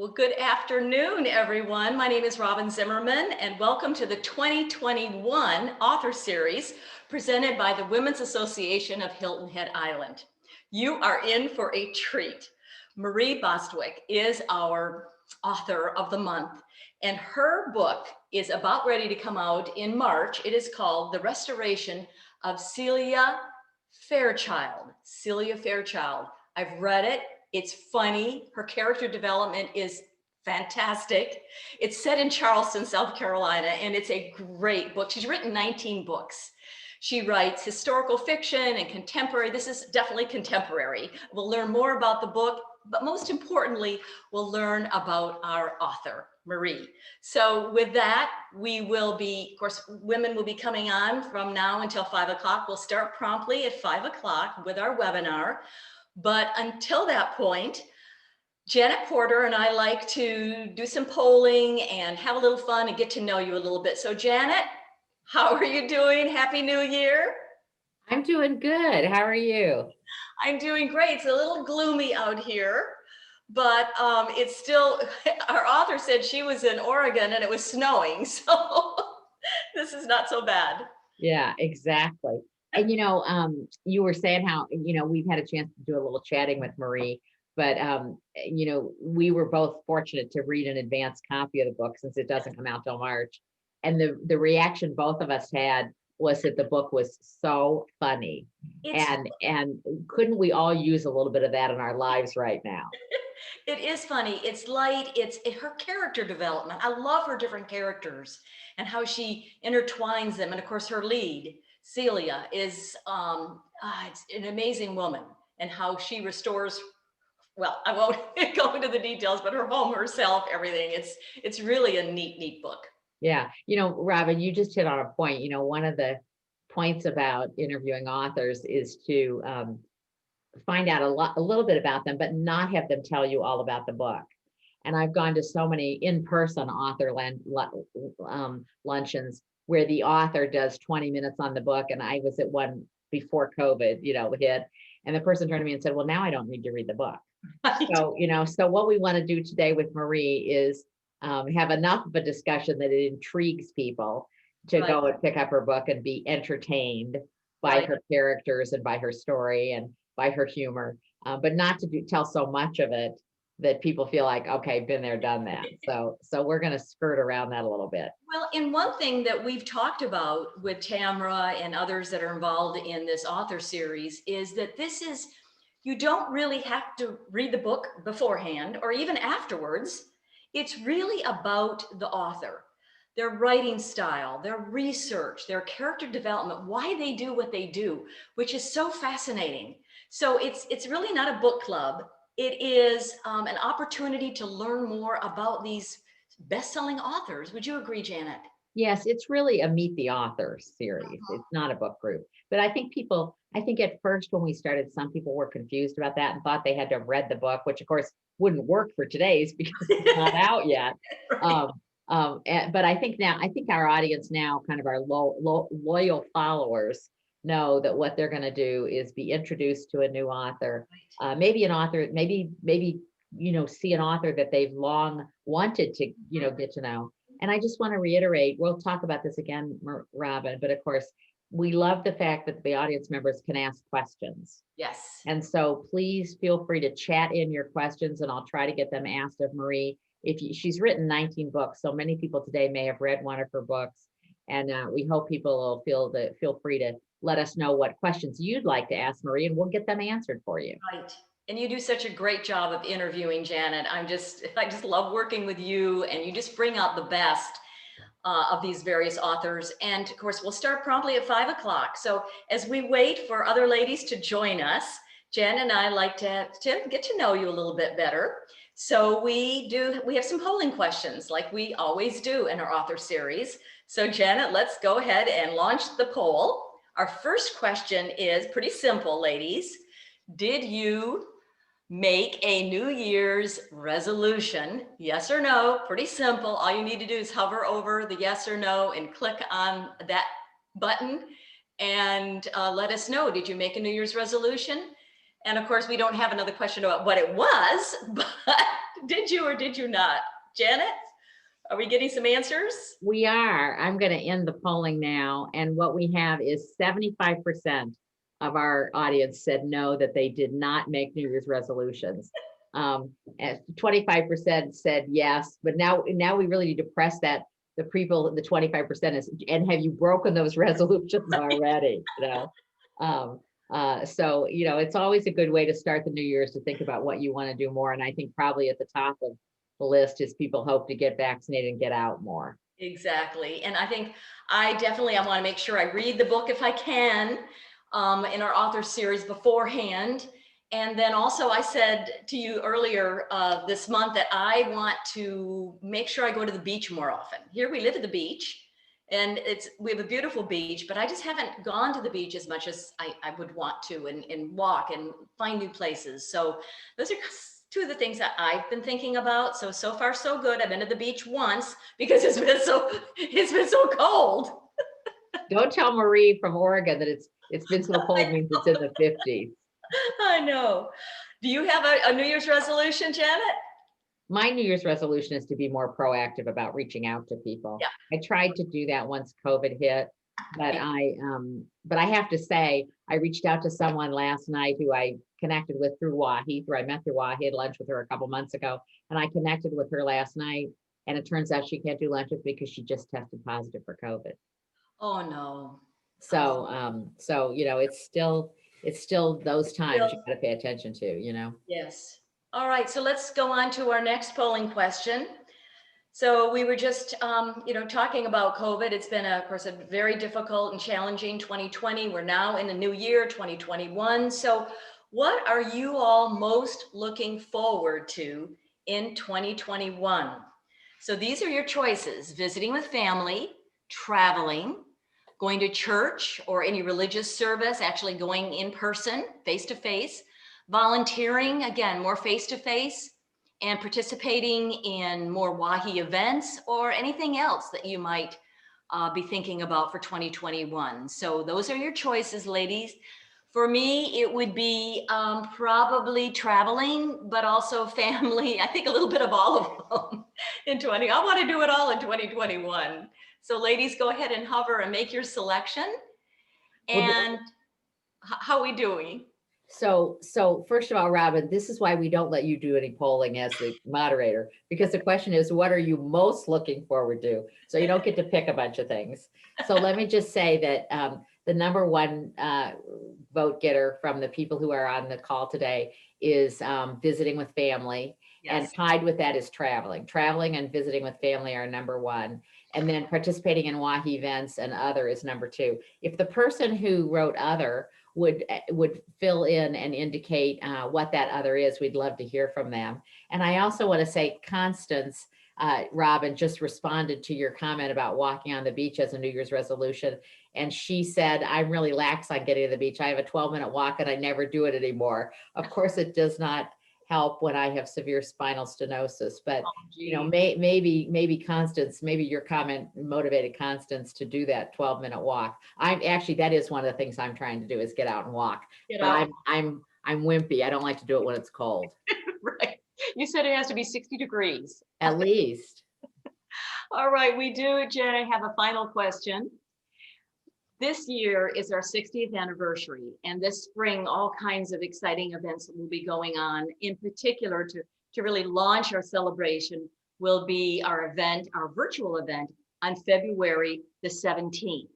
Well, good afternoon, everyone. My name is Robin Zimmerman, and welcome to the 2021 Author Series presented by the Women's Association of Hilton Head Island. You are in for a treat. Marie Bostwick is our author of the month, and her book is about ready to come out in March. It is called The Restoration of Celia Fairchild. Celia Fairchild. I've read it. It's funny. Her character development is fantastic. It's set in Charleston, South Carolina, and it's a great book. She's written 19 books. She writes historical fiction and contemporary. This is definitely contemporary. We'll learn more about the book, but most importantly, we'll learn about our author, Marie. So with that, we will be, of course, women will be coming on from now until 5 o'clock. We'll start promptly at 5 o'clock with our webinar. But until that point, Janet Porter and I like to do some polling and have a little fun and get to know you a little bit. So Janet, how are you doing? Happy New Year. I'm doing good. How are you? I'm doing great. It's a little gloomy out here, but it's still, our author said she was in Oregon and it was snowing. So this is not so bad. Yeah, exactly. And you were saying how, we've had a chance to do a little chatting with Marie, but we were both fortunate to read an advanced copy of the book since it doesn't come out till March. And the reaction both of us had was that the book was so funny. It's And couldn't we all use a little bit of that in our lives right now? It is funny. It's light. It's her character development. I love her different characters and how she intertwines them. And of course, her lead, Celia, is it's an amazing woman, and how she restores. Well, I won't go into the details, but her home, herself, everything. It's really a neat book. Yeah. Robin, you just hit on a point. One of the points about interviewing authors is to find out a little bit about them, but not have them tell you all about the book. And I've gone to so many in-person author luncheons where the author does 20 minutes on the book. And I was at one before COVID, hit, and the person turned to me and said, well, now I don't need to read the book. Right. So what we want to do today with Marie is have enough of a discussion that it intrigues people to Right. go and pick up her book and be entertained by Right. her characters and by her story and by her humor, but not to tell so much of it that people feel like, okay, been there, done that. So we're going to skirt around that a little bit. Well, and one thing that we've talked about with Tamra and others that are involved in this author series is that you don't really have to read the book beforehand or even afterwards. It's really about the author, their writing style, their research, their character development, why they do what they do, which is so fascinating. So it's really not a book club. It is an opportunity to learn more about these best-selling authors. Would you agree, Janet? Yes, it's really a Meet the Author series. It's not a book group. But I think at first when we started, some people were confused about that and thought they had to have read the book, which of course wouldn't work for today's because it's not out yet. Right. But I think our audience now, kind of our loyal followers, know that what they're going to do is be introduced to a new author, maybe an author, maybe see an author that they've long wanted to get to know. And I just want to reiterate, we'll talk about this again, Robin, but of course, we love the fact that the audience members can ask questions. Yes. And so please feel free to chat in your questions and I'll try to get them asked of Marie. She's written 19 books, so many people today may have read one of her books. And we hope people will feel free to let us know what questions you'd like to ask Marie and we'll get them answered for you. Right. And you do such a great job of interviewing, Janet. I just love working with you, and you just bring out the best of these various authors. And of course, we'll start promptly at 5 o'clock. So as we wait for other ladies to join us, Jen and I like to get to know you a little bit better. So we have some polling questions like we always do in our author series. So Janet, let's go ahead and launch the poll. Our first question is pretty simple, ladies. Did you make a New Year's resolution? Yes or no? Pretty simple. All you need to do is hover over the yes or no and click on that button and let us know. Did you make a New Year's resolution? And of course, we don't have another question about what it was, but Did you or did you not? Janet, are we getting some answers? We are. I'm going to end the polling now. And what we have is 75% of our audience said no, that they did not make New Year's resolutions. And 25% said yes, but now we really need to press that. The people, the 25% is, and have you broken those resolutions already? So, it's always a good way to start the New Year's to think about what you want to do more. And I think probably at the top of the list is people hope to get vaccinated and get out more. Exactly. And I think I want to make sure I read the book if I can, in our author series beforehand. And then also I said to you earlier this month that I want to make sure I go to the beach more often. Here we live at the beach and we have a beautiful beach, but I just haven't gone to the beach as much as I would want to, and walk and find new places. So those are two of the things that I've been thinking about. So far so good. I've been to the beach once because it's been so cold. Don't tell Marie from Oregon that it's been so cold means it's in the 50s. I know. Do you have a New Year's resolution, Janet? My New Year's resolution is to be more proactive about reaching out to people. Yeah. I tried to do that once COVID hit, but I have to say, I reached out to someone last night who I connected with through Wahi, I met through Wahi, had lunch with her a couple months ago, and I connected with her last night, and it turns out she can't do lunch with me because she just tested positive for COVID. Oh no. So, it's still those times you got to pay attention to. Yes. All right. So let's go on to our next polling question. So we were just, talking about COVID. It's been, of course, a very difficult and challenging 2020. We're now in the new year, 2021. So what are you all most looking forward to in 2021? So these are your choices: visiting with family, traveling, going to church or any religious service, actually going in person, face to face, volunteering, again, more face to face, and participating in more WAHI events or anything else that you might be thinking about for 2021. So those are your choices, ladies. For me, it would be probably traveling, but also family. I think a little bit of all of them in 20. I want to do it all in 2021. So ladies, go ahead and hover and make your selection. And how are we doing? So first of all, Robin, this is why we don't let you do any polling as the moderator, because the question is, what are you most looking forward to? So you don't get to pick a bunch of things. So let me just say that the number one vote getter from the people who are on the call today is visiting with family. Yes. And tied with that is traveling. Traveling and visiting with family are number one. And then participating in WAHI events and other is number two. If the person who wrote other would fill in and indicate what that other is, we'd love to hear from them. And I also want to say Constance, Robin just responded to your comment about walking on the beach as a New Year's resolution. And she said, I'm really lax on getting to the beach. I have a 12-minute walk and I never do it anymore. Of course, it does not help when I have severe spinal stenosis, but maybe Constance, maybe your comment motivated Constance to do that 12-minute walk. That is one of the things I'm trying to do, is get out and walk. I'm wimpy. I don't like to do it when it's cold. Right. You said it has to be 60 degrees. At least. All right, we do, Jen, have a final question. This year is our 60th anniversary, and this spring, all kinds of exciting events will be going on. In particular, to really launch our celebration will be our virtual event on February the 17th.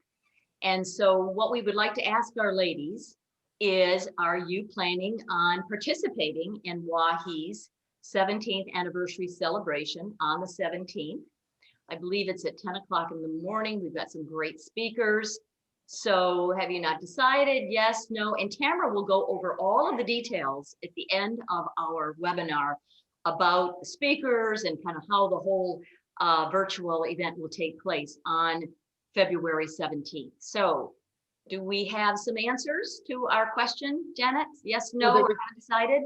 And so what we would like to ask our ladies is, are you planning on participating in WAHI's 17th anniversary celebration on the 17th? I believe it's at 10 o'clock in the morning. We've got some great speakers. So have you not decided? Yes, no. And Tamara will go over all of the details at the end of our webinar about the speakers and kind of how the whole virtual event will take place on February 17th. So do we have some answers to our question, Janet? Yes, no, or haven't decided?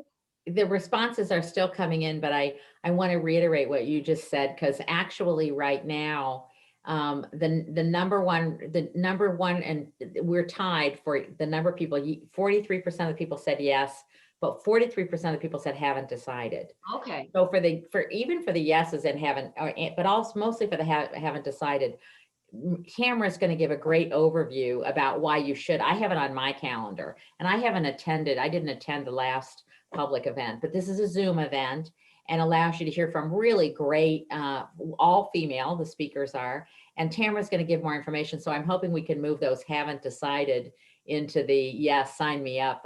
The responses are still coming in, but I want to reiterate what you just said, because actually right now, the number one, and we're tied for the number of people. 43% of the people said yes, but 43% of people said haven't decided. Okay. So even for the yeses and haven't, but also mostly for the haven't decided, Tamara's going to give a great overview about why you should. I have it on my calendar, and I didn't attend the last public event, but this is a Zoom event and allows you to hear from really great, all female, the speakers are, and Tamara's going to give more information. So I'm hoping we can move those haven't decided into the yes, sign me up.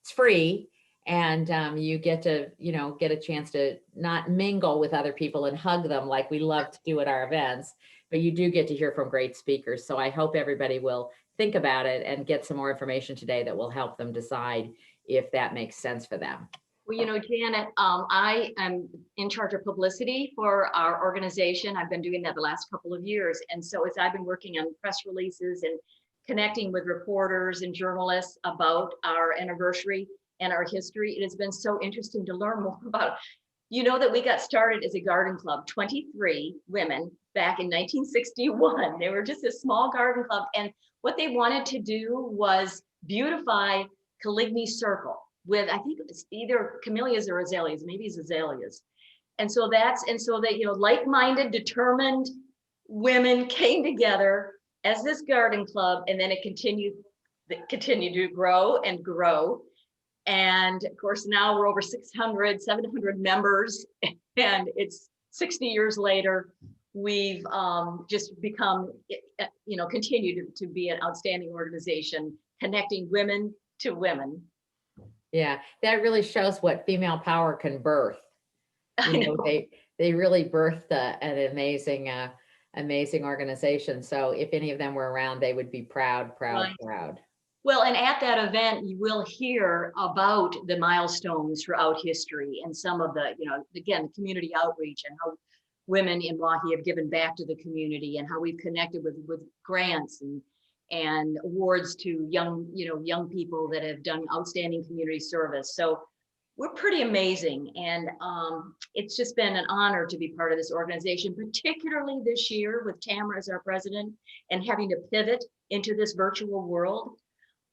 It's free. And you get to, get a chance to not mingle with other people and hug them like we love to do at our events, but you do get to hear from great speakers. So I hope everybody will think about it and get some more information today that will help them decide if that makes sense for them. Well, Janet, I am in charge of publicity for our organization. I've been doing that the last couple of years. And so as I've been working on press releases and connecting with reporters and journalists about our anniversary and our history, it has been so interesting to learn more about it. That we got started as a garden club, 23 women back in 1961. They were just a small garden club. And what they wanted to do was beautify Caligny Circle with, I think it was either camellias or azaleas, maybe it's azaleas. And so like-minded, determined women came together as this garden club, and then it continued to grow and grow. And of course, now we're over 600, 700 members, and it's 60 years later. We've just become, continued to be an outstanding organization, connecting women to women. Yeah, that really shows what female power can birth. They really birthed an amazing organization. So if any of them were around, they would be proud. Proud. Well, and at that event, you will hear about the milestones throughout history and some of the, again, the community outreach and how women in Waukee have given back to the community and how we've connected with grants and awards to young people that have done outstanding community service. So we're pretty amazing. And it's just been an honor to be part of this organization, particularly this year with Tamara as our president and having to pivot into this virtual world.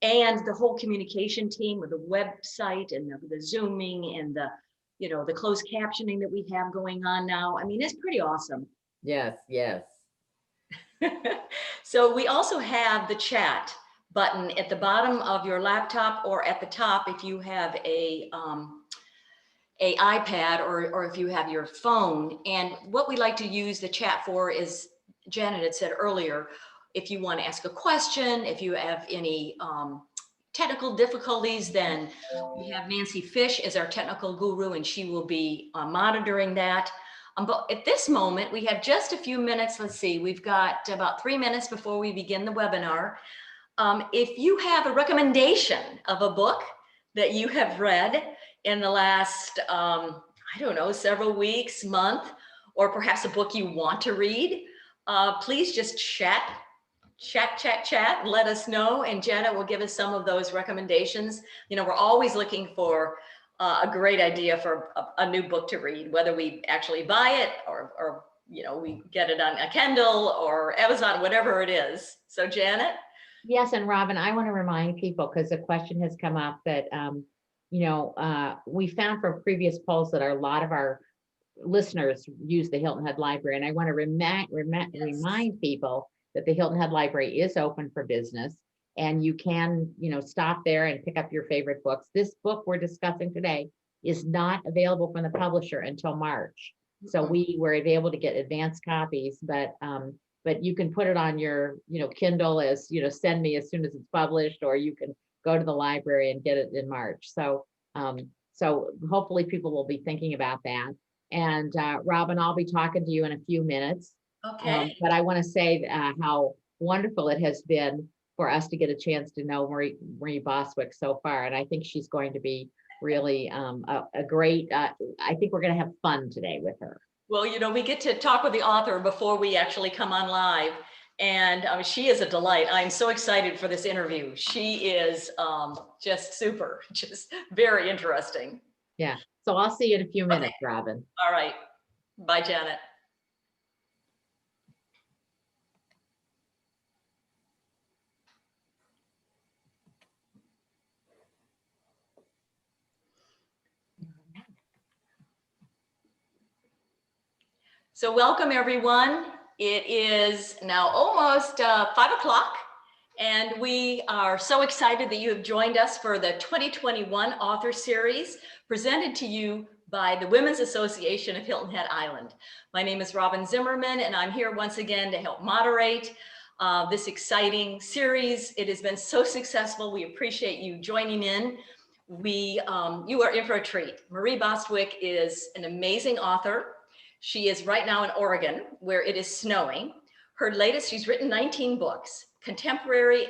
And the whole communication team with the website and the Zooming and the closed captioning that we have going on now. I mean, it's pretty awesome. Yes. So we also have the chat button at the bottom of your laptop or at the top if you have a iPad or if you have your phone. And what we like to use the chat for is, Janet had said earlier, if you want to ask a question, if you have any technical difficulties, then we have Nancy Fish as our technical guru, and she will be monitoring that. But at this moment, we have just a few minutes. Let's see, we've got about 3 minutes before we begin the webinar. If you have a recommendation of a book that you have read in the last, several weeks, month, or perhaps a book you want to read, please just chat, let us know, and Janet will give us some of those recommendations. We're always looking for a great idea for a new book to read, whether we actually buy it or we get it on a Kindle or Amazon, whatever it is. So Janet? Yes, and Robin, I want to remind people, because the question has come up that, we found from previous polls that a lot of our listeners use the Hilton Head Library. And I want to remind people that the Hilton Head Library is open for business, and you can, stop there and pick up your favorite books. This book we're discussing today is not available from the publisher until March. So we were able to get advanced copies, but you can put it on your, Kindle as, send me as soon as it's published, or you can go to the library and get it in March. So hopefully people will be thinking about that. And Robin, I'll be talking to you in a few minutes. Okay. But I want to say how wonderful it has been for us to get a chance to know Marie Bostwick so far. And I think she's going to be really a great, I think we're going to have fun today with her. Well, we get to talk with the author before we actually come on live. And she is a delight. I'm so excited for this interview. She is just super, just very interesting. Yeah. So I'll see you in a few minutes, okay. Robin. All right. Bye, Janet. So welcome everyone. It is now almost 5 o'clock and we are so excited that you have joined us for the 2021 author series presented to you by the Women's Association of Hilton Head Island. My name is Robin Zimmerman and I'm here once again to help moderate this exciting series. It has been so successful. We appreciate you joining in. You are in for a treat. Marie Bostwick is an amazing author. She is right now in Oregon, where it is snowing. Her latest, she's written 19 books, contemporary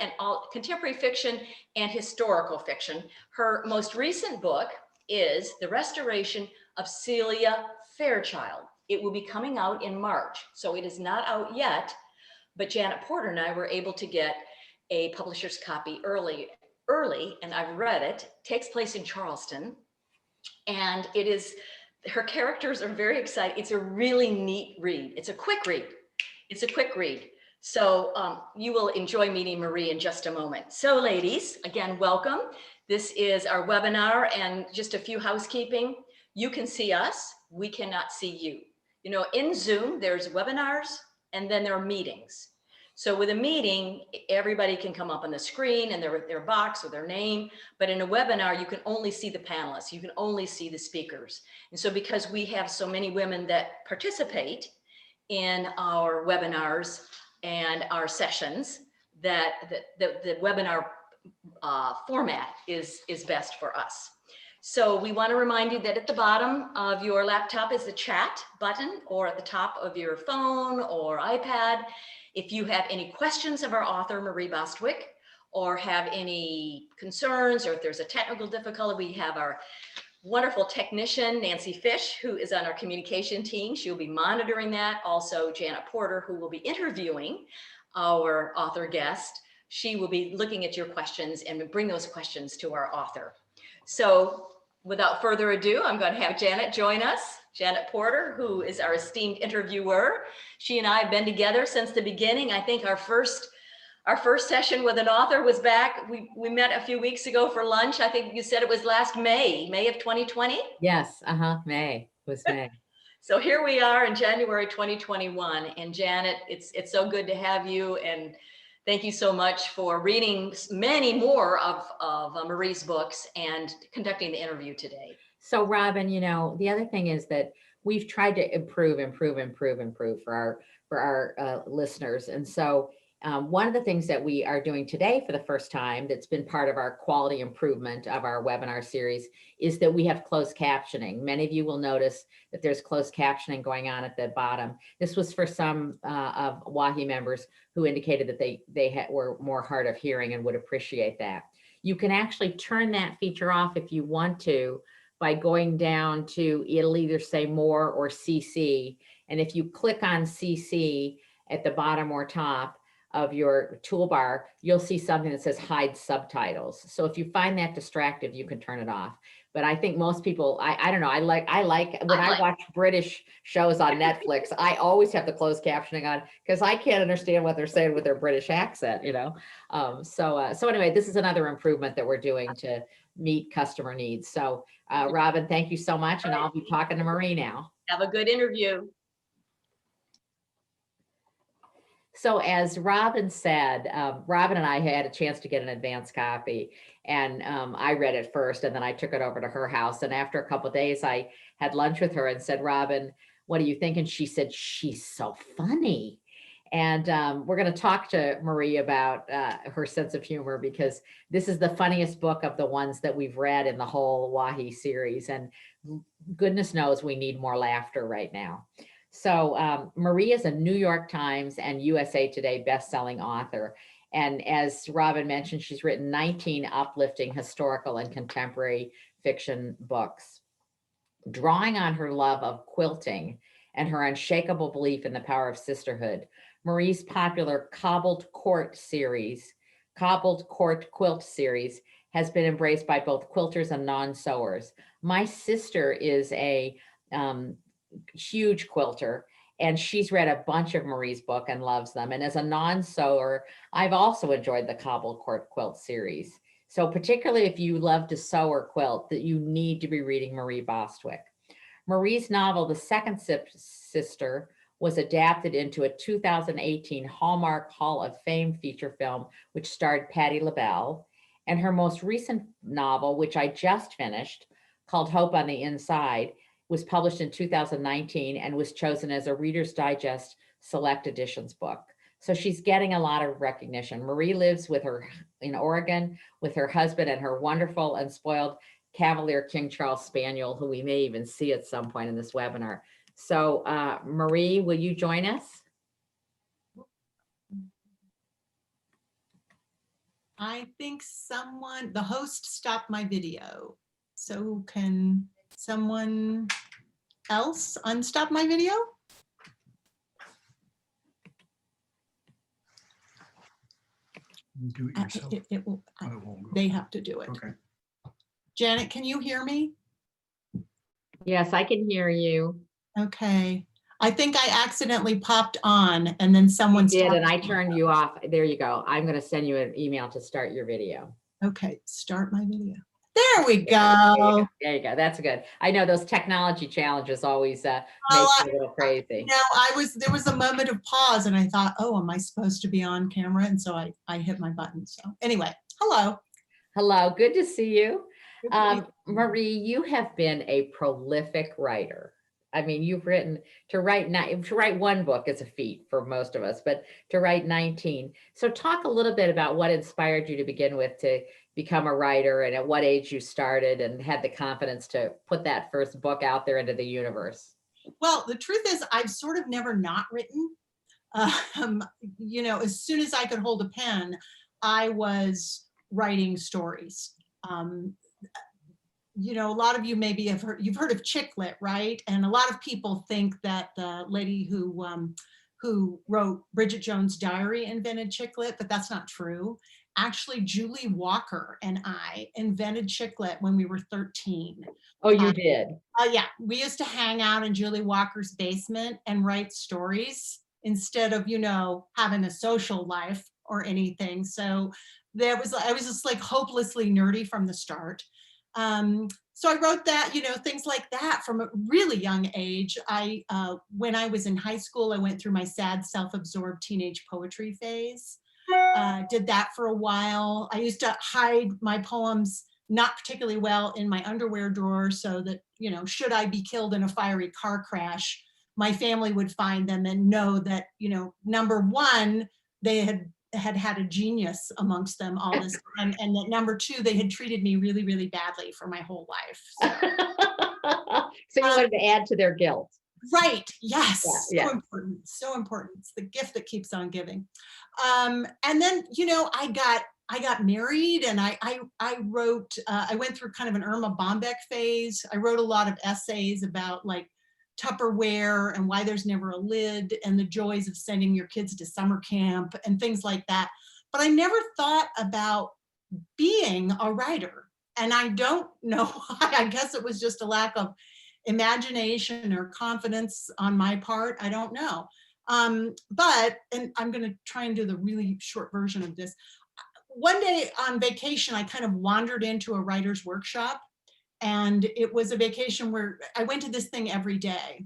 fiction and historical fiction. Her most recent book is The Restoration of Celia Fairchild. It will be coming out in March, so it is not out yet, but Janet Porter and I were able to get a publisher's copy early, and I've read it. It takes place in Charleston, and it is, her characters are very exciting. It's a really neat read. It's a quick read. So you will enjoy meeting Marie in just a moment. So ladies, again, welcome. This is our webinar, and just a few housekeeping. You can see us, we cannot see you. You know, in Zoom, there's webinars and then there are meetings. So with a meeting, everybody can come up on the screen and their box or their name, but in a webinar, you can only see the panelists, you can only see the speakers. And so because we have so many women that participate in our webinars and our sessions, that the webinar format is best for us. So we want to remind you that at the bottom of your laptop is the chat button, or at the top of your phone or iPad. If you have any questions of our author, Marie Bostwick, or have any concerns, or if there's a technical difficulty, we have our wonderful technician, Nancy Fish, who is on our communication team. She'll be monitoring that. Also, Janet Porter, who will be interviewing our author guest. She will be looking at your questions and bring those questions to our author. So without further ado, I'm going to have Janet join us. Janet Porter, who is our esteemed interviewer. She and I have been together since the beginning. I think our first session with an author was back. We met a few weeks ago for lunch. I think you said it was last May of 2020. Yes, May, it was May. So here we are in January 2021. And Janet, it's so good to have you. And thank you so much for reading many more of Marie's books and conducting the interview today. So Robin, you know, the other thing is that we've tried to improve for our listeners. And so one of the things that we are doing today for the first time that's been part of our quality improvement of our webinar series is that we have closed captioning. Many of you will notice that there's closed captioning going on at the bottom. This was for some of WAHI members who indicated that they were more hard of hearing and would appreciate that. You can actually turn that feature off if you want to by going down to, it'll either say more or CC. And if you click on CC at the bottom or top of your toolbar, you'll see something that says hide subtitles. So if you find that distractive, you can turn it off. But I think most people, I don't know, I like when I watch British shows on Netflix, I always have the closed captioning on because I can't understand what they're saying with their British accent, you know? So anyway, this is another improvement that we're doing to meet customer needs. So Robin, thank you so much. And I'll be talking to Marie now. Have a good interview. So as Robin said, Robin and I had a chance to get an advance copy, and I read it first, and then I took it over to her house. And after a couple of days, I had lunch with her and said, Robin, what do you think? And she said, she's so funny. And we're going to talk to Marie about her sense of humor, because this is the funniest book of the ones that we've read in the whole WAHI series. And goodness knows we need more laughter right now. So Marie is a New York Times and USA Today best-selling author. And as Robin mentioned, she's written 19 uplifting historical and contemporary fiction books. Drawing on her love of quilting and her unshakable belief in the power of sisterhood, Marie's popular Cobbled Court Quilt series has been embraced by both quilters and non-sewers. My sister is a huge quilter, and she's read a bunch of Marie's book and loves them. And as a non-sewer, I've also enjoyed the Cobbled Court Quilt series. So particularly if you love to sew or quilt, that you need to be reading Marie Bostwick. Marie's novel, The Second Sister, was adapted into a 2018 Hallmark Hall of Fame feature film, which starred Patti LaBelle. And her most recent novel, which I just finished, called Hope on the Inside, was published in 2019 and was chosen as a Reader's Digest Select Editions book. So she's getting a lot of recognition. Marie lives in Oregon with her husband and her wonderful and spoiled Cavalier King Charles Spaniel, who we may even see at some point in this webinar. So Marie, will you join us? I think the host stopped my video. So can someone else unstop my video? Do it yourself. It will, Oh, it won't go. they have to do it. Okay. Janet, can you hear me? Yes, I can hear you. Okay. I think I accidentally popped on and then someone You did, and stopped. I turned you off. There you go. I'm going to send you an email to start your video. Okay, start my video. There we go. There you go. That's good. I know those technology challenges always make Well, me a little crazy. No, there was a moment of pause and I thought, oh, am I supposed to be on camera? And so I hit my button. So anyway, hello. Hello, good to see you. Good to be- Marie, you have been a prolific writer. I mean, you've written, to write one book is a feat for most of us, but to write 19. So talk a little bit about what inspired you to begin with to become a writer, and at what age you started and had the confidence to put that first book out there into the universe. Well, the truth is I've sort of never not written. You know, as soon as I could hold a pen, I was writing stories. You know, a lot of you maybe you've heard of chick lit, right? And a lot of people think that the lady who wrote Bridget Jones' Diary invented chick lit, but that's not true. Actually, Julie Walker and I invented chick lit when we were 13. Oh, you did? Yeah, we used to hang out in Julie Walker's basement and write stories instead of, you know, having a social life or anything. So I was just like hopelessly nerdy from the start. So I wrote that, you know, things like that from a really young age. When I was in high school, I went through my sad, self-absorbed teenage poetry phase. Did that for a while. I used to hide my poems not particularly well in my underwear drawer so that, you know, should I be killed in a fiery car crash, my family would find them and know that, you know, number one, they had a genius amongst them all this time, and that number two, they had treated me really, really badly for my whole life. So you wanted to add to their guilt. Right. Yes. Yeah. So important. So important. It's the gift that keeps on giving. And then, you know, I got married and I wrote, I went through kind of an Irma Bombeck phase. I wrote a lot of essays about like Tupperware and why there's never a lid and the joys of sending your kids to summer camp and things like that. But I never thought about being a writer. And I don't know why. I guess it was just a lack of imagination or confidence on my part. I don't know. And I'm going to try and do the really short version of this. One day on vacation, I kind of wandered into a writer's workshop. And it was a vacation where I went to this thing every day.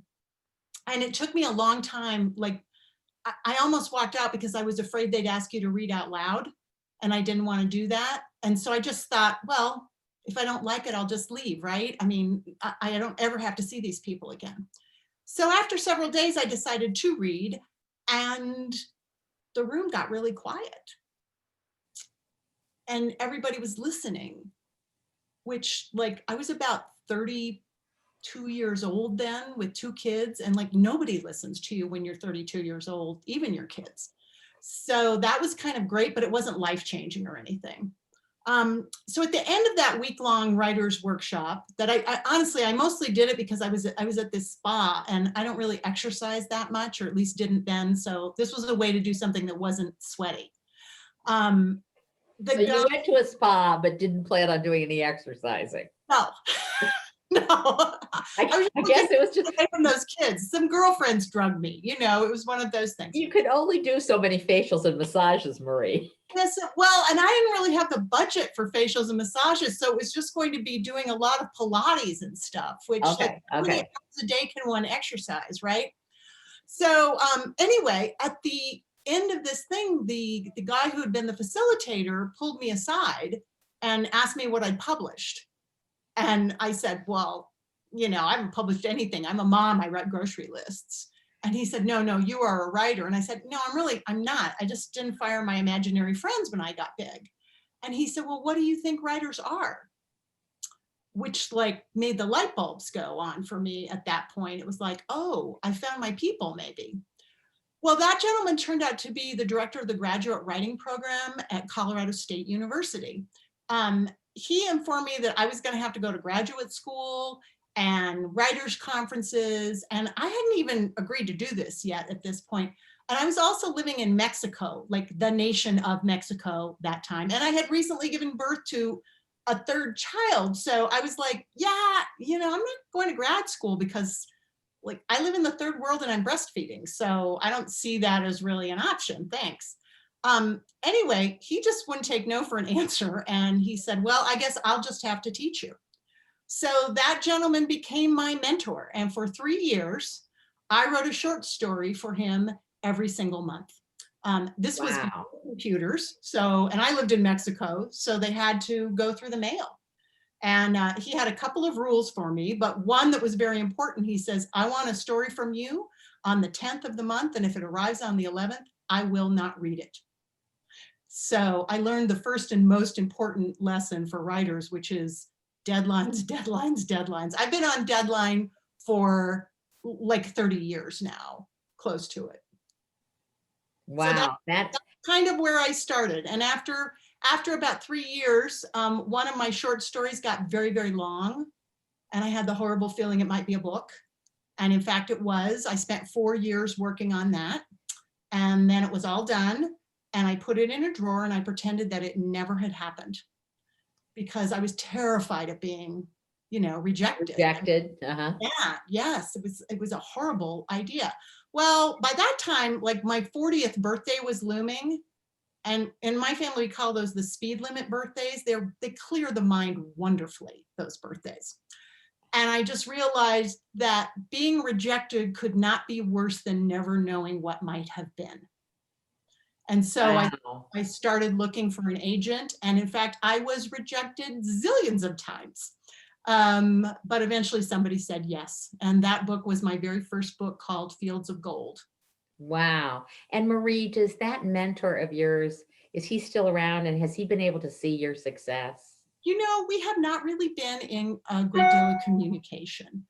And it took me a long time. Like, I almost walked out because I was afraid they'd ask you to read out loud. And I didn't want to do that. And so I just thought, well, if I don't like it, I'll just leave, right? I mean, I don't ever have to see these people again. So after several days, I decided to read, and the room got really quiet. And everybody was listening, which, like, I was about 32 years old then with 2 kids, and like nobody listens to you when you're 32 years old, even your kids. So that was kind of great, but it wasn't life-changing or anything. So at the end of that week-long writer's workshop, that I honestly, I mostly did it because I was at this spa and I don't really exercise that much, or at least didn't then. So this was a way to do something that wasn't sweaty. So you went to a spa, but didn't plan on doing any exercising. No. No, I guess it was just away from those kids. Some girlfriends drugged me, you know, it was one of those things. You could only do so many facials and massages, Marie. Yes, well, and I didn't really have the budget for facials and massages, so it was just going to be doing a lot of Pilates and stuff, which like 20 hours a day can one exercise, right? So anyway, at the end of this thing, the guy who had been the facilitator pulled me aside and asked me what I'd published. And I said, well, you know, I haven't published anything. I'm a mom, I write grocery lists. And he said, no, you are a writer. And I said, no, I'm not. I just didn't fire my imaginary friends when I got big. And he said, well, what do you think writers are? Which like made the light bulbs go on for me at that point. It was like, oh, I found my people maybe. Well, that gentleman turned out to be the director of the graduate writing program at Colorado State University. He informed me that I was going to have to go to graduate school and writers conferences, and I hadn't even agreed to do this yet at this point. And I was also living in Mexico, like the nation of Mexico that time. And I had recently given birth to a third child. So I was like, yeah, you know, I'm not going to grad school because like I live in the third world and I'm breastfeeding. So I don't see that as really an option. Thanks. Anyway, he just wouldn't take no for an answer. And he said, well, I guess I'll just have to teach you. So that gentleman became my mentor. And for 3 years, I wrote a short story for him every single month. This was before computers. So, and I lived in Mexico, so they had to go through the mail. And he had a couple of rules for me, but one that was very important, he says, I want a story from you on the 10th of the month. And if it arrives on the 11th, I will not read it. So I learned the first and most important lesson for writers, which is deadlines, deadlines, deadlines. I've been on deadline for like 30 years now, close to it. Wow, So that's kind of where I started. And after about 3 years, one of my short stories got very, very long. And I had the horrible feeling it might be a book. And in fact, it was. I spent 4 years working on that. And then it was all done. And I put it in a drawer and I pretended that it never had happened because I was terrified of being, you know, rejected. Uh-huh. Yeah, yes, it was a horrible idea. Well, by that time, like my 40th birthday was looming. And in my family, we call those the speed limit birthdays. They clear the mind wonderfully, those birthdays. And I just realized that being rejected could not be worse than never knowing what might have been. And so I started looking for an agent. And in fact, I was rejected zillions of times. But eventually somebody said yes. And that book was my very first book called Fields of Gold. Wow. And Marie, does that mentor of yours, is he still around and has he been able to see your success? You know, we have not really been in a great deal of communication.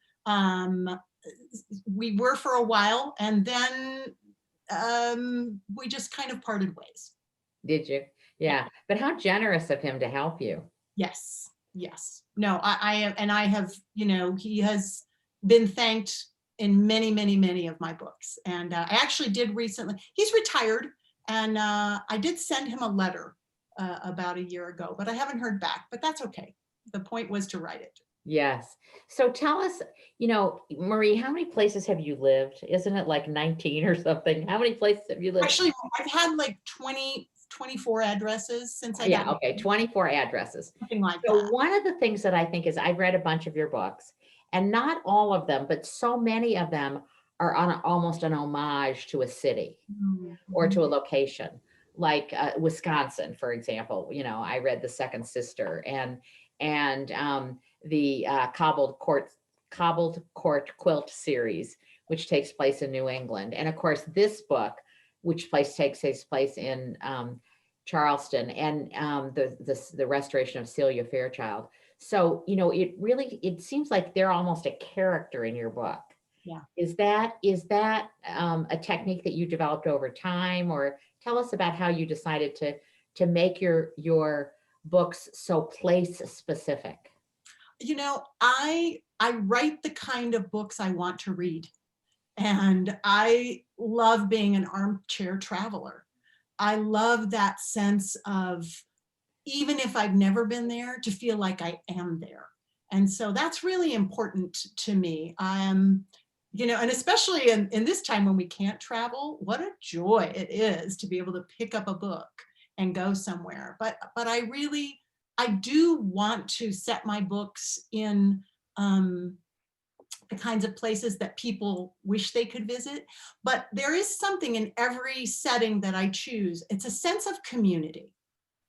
We were for a while and then we just kind of parted ways. Did you? Yeah. But how generous of him to help you. Yes. Yes. No, I have, you know, he has been thanked in many, many, many of my books. And I actually did recently, he's retired, and I did send him a letter about a year ago, but I haven't heard back, but that's okay. The point was to write it. Yes. So tell us, you know, Marie, how many places have you lived? Isn't it like 19 or something? How many places have you lived? Actually, I've had like 24 addresses since I got Yeah, okay, 24 addresses. something like So that. one of the things that I think is I've read a bunch of your books, and not all of them, but so many of them are on almost an homage to a city or to a location, like Wisconsin, for example. You know, I read The Second Sister and the Cobbled Court Quilt series, which takes place in New England. And of course, this book, which takes place in Charleston, and the restoration of Celia Fairchild. So, you know, it seems like they're almost a character in your book. Yeah. Is that a technique that you developed over time, or tell us about how you decided to make your books so place specific? You know, I write the kind of books I want to read. And I love being an armchair traveler. I love that sense of, even if I've never been there, to feel like I am there. And so that's really important to me. You know, and especially in this time when we can't travel, what a joy it is to be able to pick up a book and go somewhere. But I do want to set my books in the kinds of places that people wish they could visit. But there is something in every setting that I choose. It's a sense of community.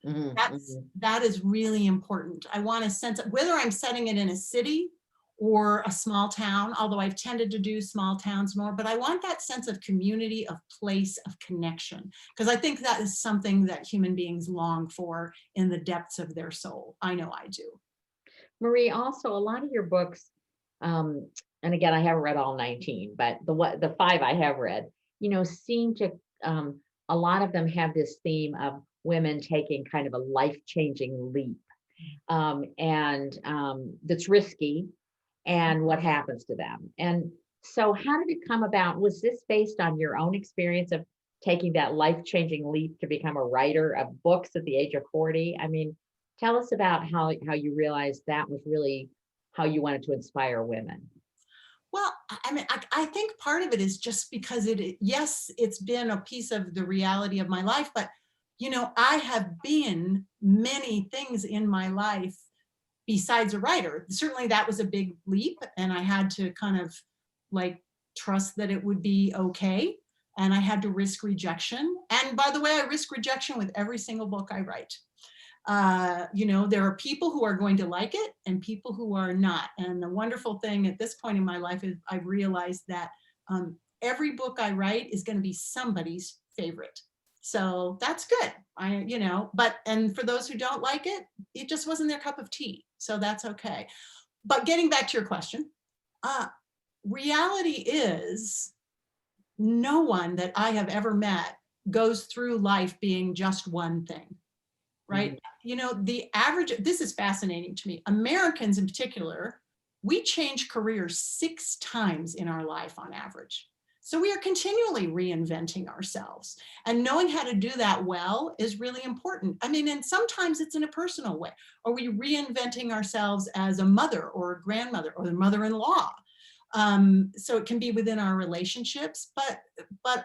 Mhm, mhm. That is really important. I want a sense of whether I'm setting it in a city or a small town, although I've tended to do small towns more, but I want that sense of community, of place, of connection, because I think that is something that human beings long for in the depths of their soul. I know I do. Marie, also a lot of your books, um, and again, I haven't read all 19, but the five I have read, seem to, a lot of them have this theme of women taking kind of a life-changing leap, and that's risky, and what happens to them. And so how did it come about? Was this based on your own experience of taking that life-changing leap to become a writer of books at the age of 40? I mean, tell us about how you realized that was really how you wanted to inspire women. Well, I mean, I think part of it is just because yes, it's been a piece of the reality of my life, but I have been many things in my life besides a writer. Certainly that was a big leap, and I had to kind of like trust that it would be okay. And I had to risk rejection. And by the way, I risk rejection with every single book I write. There are people who are going to like it and people who are not. And the wonderful thing at this point in my life is I've realized that every book I write is going to be somebody's favorite. So that's good. And for those who don't like it, it just wasn't their cup of tea. So that's okay. But getting back to your question, reality is no one that I have ever met goes through life being just one thing. Right? The average, this is fascinating to me. Americans in particular, we change careers 6 times in our life on average. So we are continually reinventing ourselves, and knowing how to do that well is really important. I mean, and sometimes it's in a personal way. Are we reinventing ourselves as a mother or a grandmother or the mother-in-law? So it can be within our relationships, but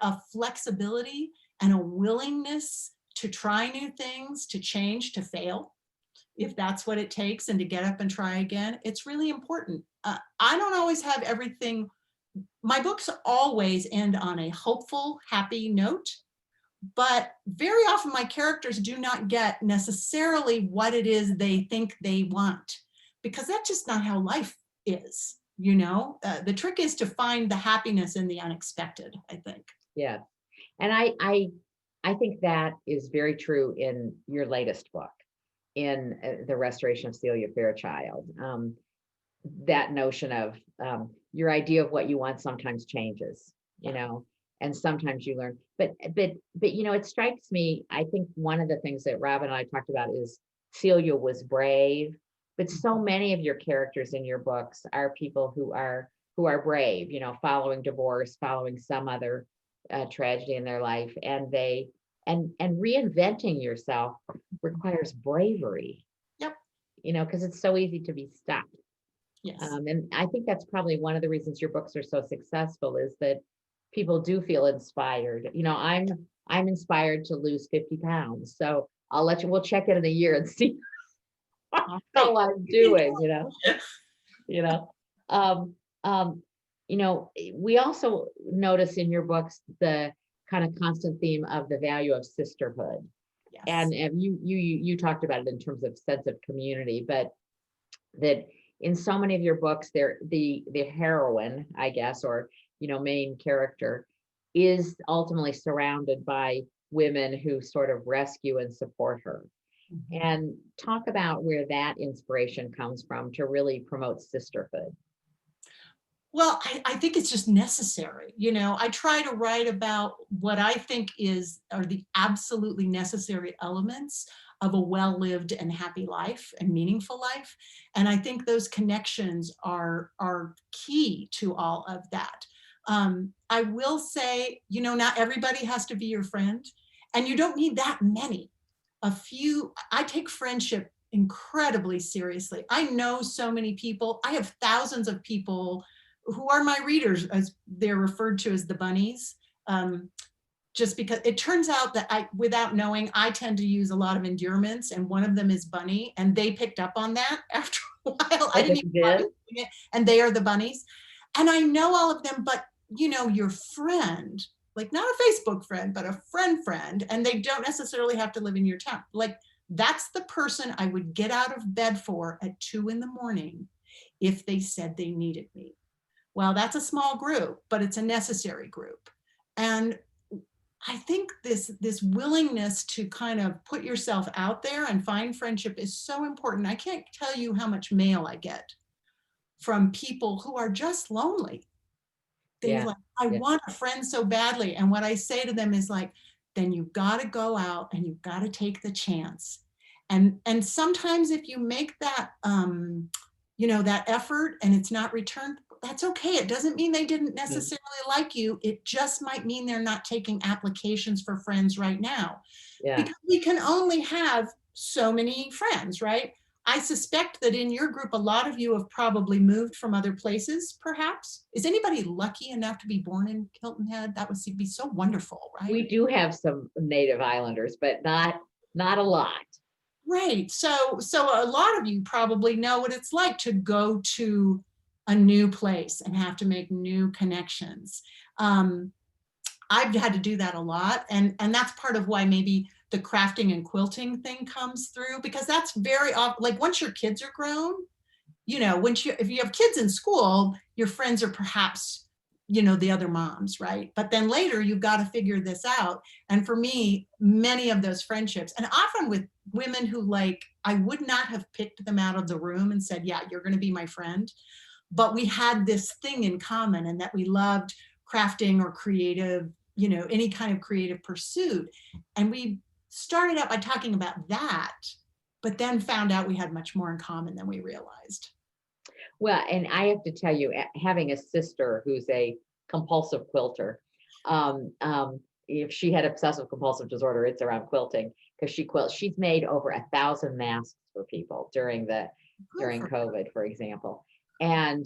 a flexibility and a willingness to try new things, to change, to fail, if that's what it takes, and to get up and try again. It's really important. I don't always have everything. My books always end on a hopeful, happy note, but very often my characters do not get necessarily what it is they think they want, because that's just not how life is. The trick is to find the happiness in the unexpected, I think. Yeah. And I think that is very true in your latest book, in The Restoration of Celia Fairchild. That notion of your idea of what you want sometimes changes, and sometimes you learn. But it strikes me, I think one of the things that Robin and I talked about is Celia was brave, but so many of your characters in your books are people who are brave, following divorce, following some other tragedy in their life, and reinventing yourself requires bravery. Yep. Because it's so easy to be stuck. Yes. And I think that's probably one of the reasons your books are so successful, is that people do feel inspired. I'm inspired to lose 50 pounds. So we'll check in a year and see how I'm doing, we also notice in your books the kind of constant theme of the value of sisterhood. Yes. And you talked about it in terms of sense of community, but that in so many of your books, the heroine, I guess, or main character, is ultimately surrounded by women who sort of rescue and support her. Mm-hmm. And talk about where that inspiration comes from to really promote sisterhood. Well, I think it's just necessary. I try to write about what I think are the absolutely necessary elements of a well-lived and happy life and meaningful life. And I think those connections are key to all of that. I will say, not everybody has to be your friend, and you don't need that many. I take friendship incredibly seriously. I know so many people. I have thousands of people who are my readers, as they're referred to as the bunnies. Just because it turns out that without knowing, I tend to use a lot of endearments, and one of them is bunny, and they picked up on that after a while. I didn't even know it, and they are the bunnies. And I know all of them, but you know, your friend, like not a Facebook friend, but a friend, and they don't necessarily have to live in your town. Like that's the person I would get out of bed for at 2 a.m. if they said they needed me. Well, that's a small group, but it's a necessary group. And I think this willingness to kind of put yourself out there and find friendship is so important. I can't tell you how much mail I get from people who are just lonely. They're Yeah. like, I Yeah. want a friend so badly. And what I say to them is like, then you've got to go out and you've got to take the chance. And sometimes if you make that you know, that effort and it's not returned, that's okay. It doesn't mean they didn't necessarily like you. It just might mean they're not taking applications for friends right now, Yeah. because we can only have so many friends, right? I suspect that in your group, a lot of you have probably moved from other places, perhaps. Is anybody lucky enough to be born in Hilton Head? That would be so wonderful, right? We do have some native islanders, but not a lot. Right. So a lot of you probably know what it's like to go to a new place and have to make new connections. I've had to do that a lot, and that's part of why maybe the crafting and quilting thing comes through, because that's very often, like once your kids are grown, you know, if you have kids in school, your friends are perhaps, you know, the other moms, right? But then later you've got to figure this out. And for me, many of those friendships, and often with women who, like, I would not have picked them out of the room and said, yeah, you're going to be my friend, but we had this thing in common, and that we loved crafting or creative, you know, any kind of creative pursuit. And we started out by talking about that, but then found out we had much more in common than we realized. Well, and I have to tell you, having a sister who's a compulsive quilter, if she had obsessive compulsive disorder, it's around quilting because she quilts. She's made over 1,000 masks for people during COVID, for example. And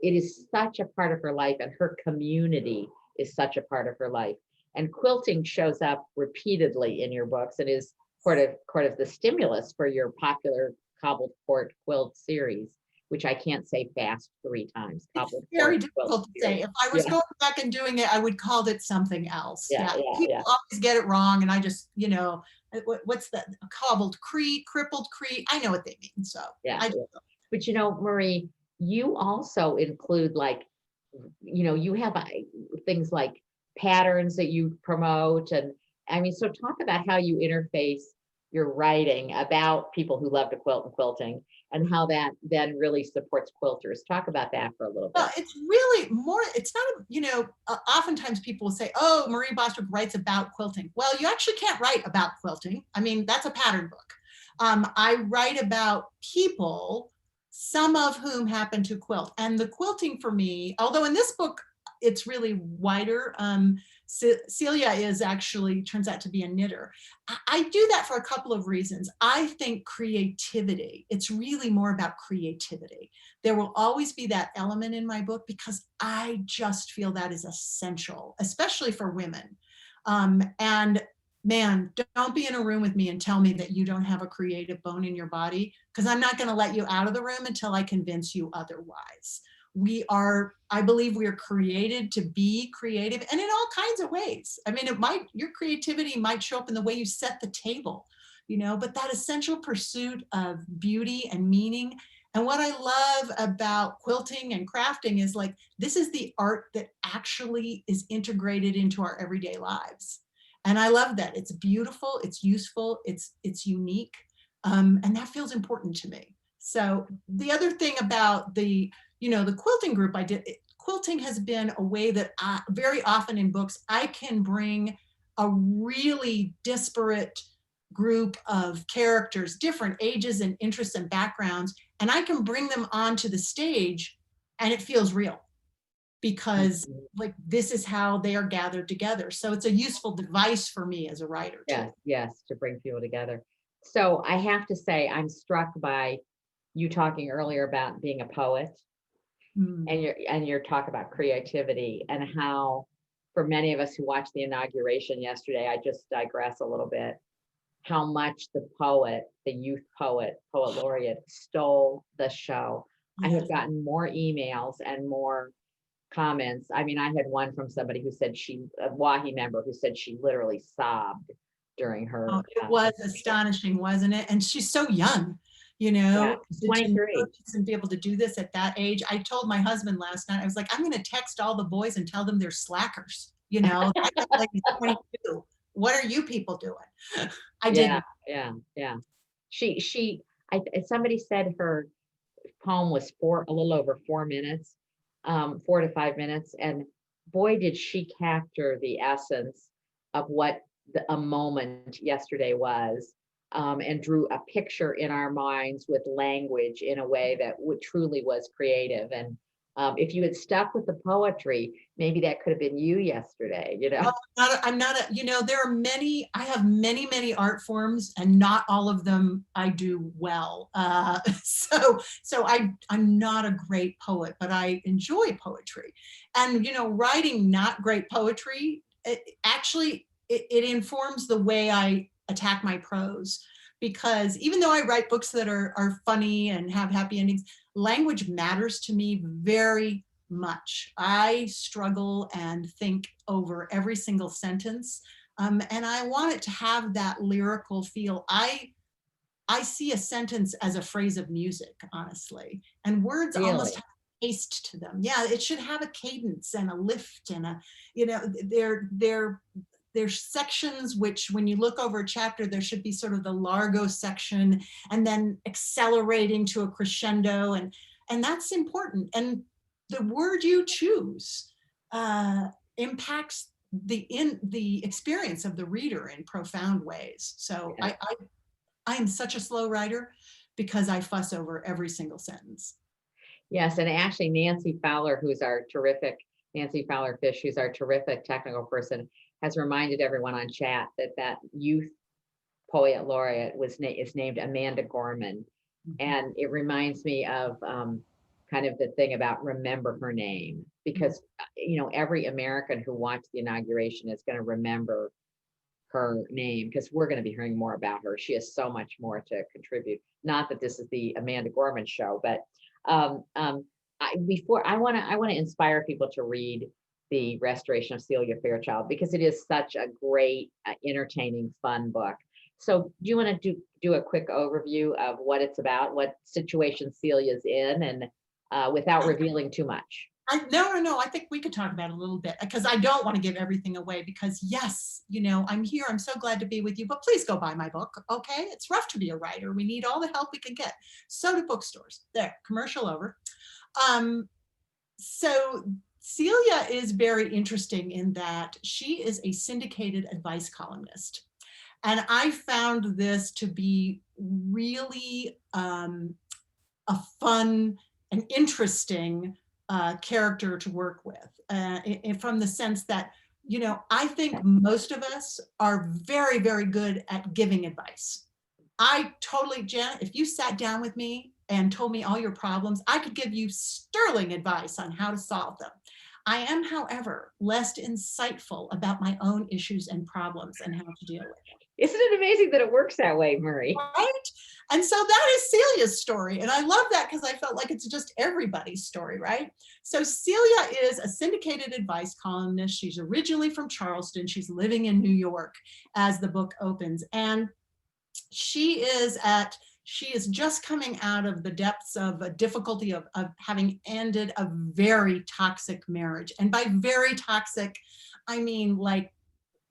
it is such a part of her life, and her community is such a part of her life. And quilting shows up repeatedly in your books and is sort of the stimulus for your popular cobbled court quilt series, which I can't say fast 3 times. It's very difficult to say. If I was Yeah. going back and doing it, I would call it something else. Yeah, yeah, People yeah. always get it wrong, and I just, you know, what's that? Cobbled Crete, crippled Crete. I know what they mean. So Yeah, I yeah. But you know, Marie, you also include, like, you know, you have things like patterns that you promote. And I mean, so talk about how you interface your writing about people who love to quilt and quilting, and how that then really supports quilters. Talk about that for a little bit. Well, it's really more, it's not, you know, oftentimes people will say, oh, Marie Bostwick writes about quilting. Well, you actually can't write about quilting. I mean, that's a pattern book. I write about people, some of whom happen to quilt. And the quilting for me, although in this book, it's really wider. Celia is actually, turns out to be a knitter. I do that for a couple of reasons. I think creativity, it's really more about creativity. There will always be that element in my book because I just feel that is essential, especially for women. And man, don't be in a room with me and tell me that you don't have a creative bone in your body, because I'm not going to let you out of the room until I convince you otherwise. We are, I believe we are created to be creative, and in all kinds of ways. I mean, your creativity might show up in the way you set the table, you know, but that essential pursuit of beauty and meaning. And what I love about quilting and crafting is, like, this is the art that actually is integrated into our everyday lives. And I love that. It's beautiful, it's useful, it's unique. And that feels important to me. So the other thing about the quilting group I did, quilting has been a way that very often in books, I can bring a really disparate group of characters, different ages and interests and backgrounds, and I can bring them onto the stage and it feels real, because like this is how they are gathered together. So it's a useful device for me as a writer too. Yes, yes, to bring people together. So I have to say, I'm struck by you talking earlier about being a poet, and your talk about creativity, and how for many of us who watched the inauguration yesterday, I just digress a little bit, how much the youth poet laureate stole the show. I have gotten more emails and more comments. I mean, I had one from somebody who said a WAHI member who said she literally sobbed during her. Oh, it was astonishing, wasn't it? And she's so young, you Yeah, know, to 23. and be able to do this at that age. I told my husband last night, I was like, I'm going to text all the boys and tell them they're slackers. You know, I got like 22. What are you people doing? I Yeah, didn't. yeah. Somebody said her poem was a little over 4 minutes, 4 to 5 minutes. And boy, did she capture the essence of what a moment yesterday was, and drew a picture in our minds with language in a way that truly was creative. And if you had stuck with the poetry, maybe that could have been you yesterday, you know? I'm not a, you know, there are many, I have many, many art forms and not all of them I do well. I'm not a great poet, but I enjoy poetry. And, you know, writing not great poetry, it informs the way I attack my prose. Because even though I write books that are funny and have happy endings, language matters to me very much. I struggle and think over every single sentence, and I want it to have that lyrical feel. I see a sentence as a phrase of music, honestly, and words almost Really? have a taste to them. Yeah, it should have a cadence and a lift and a, you know, there's sections which, when you look over a chapter, there should be sort of the largo section and then accelerating to a crescendo, and that's important. And the word you choose impacts the experience of the reader in profound ways. So Yeah. I am such a slow writer because I fuss over every single sentence. Yes, and actually Nancy Fowler Fish, who's our terrific technical person, has reminded everyone on chat that youth poet laureate is named Amanda Gorman. And it reminds me of kind of the thing about remember her name, because you know, every American who watched the inauguration is going to remember her name, because we're going to be hearing more about her. She has so much more to contribute. Not that this is the Amanda Gorman show, but um, um, I want to inspire people to read The Restoration of Celia Fairchild, because it is such a great, entertaining, fun book. So do you want to do a quick overview of what it's about, what situation Celia's in, and without revealing too much? No. I think we could talk about it a little bit, because I don't want to give everything away, because yes, you know, I'm here. I'm so glad to be with you, but please go buy my book. Okay. It's rough to be a writer. We need all the help we can get. So do bookstores. There, commercial over. So Celia is very interesting in that she is a syndicated advice columnist. And I found this to be really a fun and interesting character to work with, from the sense that, you know, I think most of us are very, very good at giving advice. Janet, if you sat down with me and told me all your problems, I could give you sterling advice on how to solve them. I am, however, less insightful about my own issues and problems and how to deal with them. Isn't it amazing that it works that way, Marie? Right? And so that is Celia's story. And I love that, because I felt like it's just everybody's story, right? So Celia is a syndicated advice columnist. She's originally from Charleston. She's living in New York as the book opens. And she is just coming out of the depths of a difficulty of having ended a very toxic marriage. And by very toxic, I mean, like,